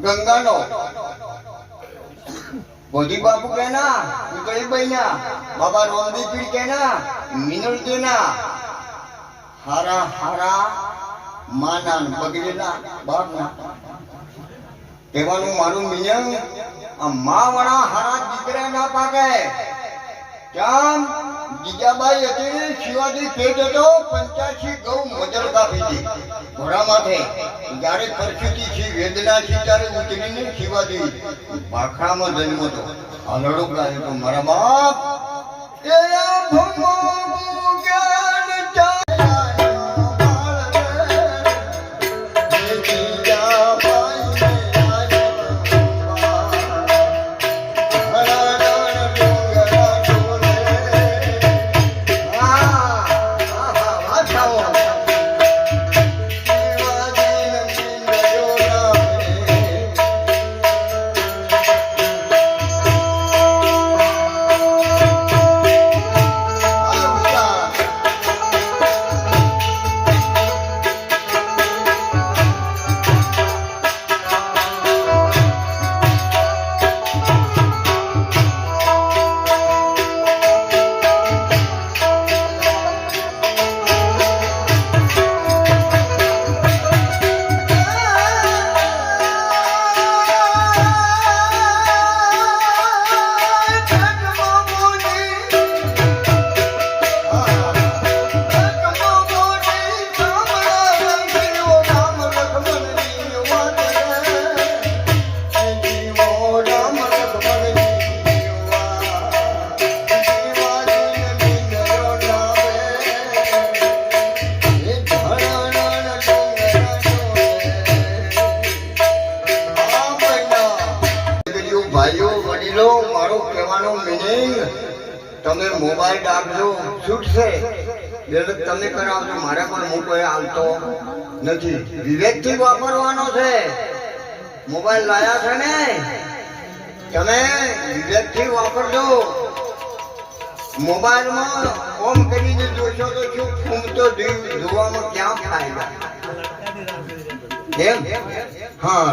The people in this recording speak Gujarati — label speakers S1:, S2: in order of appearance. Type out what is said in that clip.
S1: ગંગાનો બોધી બાપુ કેના ઉતળી બૈના બાબા રોમદી પીર કેના મિનળજીના હારા હારા માના બગડેલા બાપના કહેવાનું મારું મિયન આ માવાળા હારા દીકરા ના પાકે કેમ જીજાબાઈ હતી શિવાજી પેટ હતો 85 ગૌ મજલ કાપી હતી ઘોડા માથે જ્યારે પરિસ્થિતિ છે વેદના છે ત્યારે ઉતરીને શિવાજી ભાખડામાં જન્મ હતો આલડો ગાયો તો મારા બાપ એ ભમો જ્ઞાન તમે મોબાઈલ રાખજો છૂટશે તમે કરાવજો મારા પર હું કોઈ આવતો નથી વિવેકથી વાપરવાનો છે મોબાઈલ લાયા છે ને તમે વિવેકથી વાપરજો મોબાઈલમાં ઓમ કરીને જોશો તો શું ફૂમતો જોવામાં ક્યાં ફાયદા કેમ હા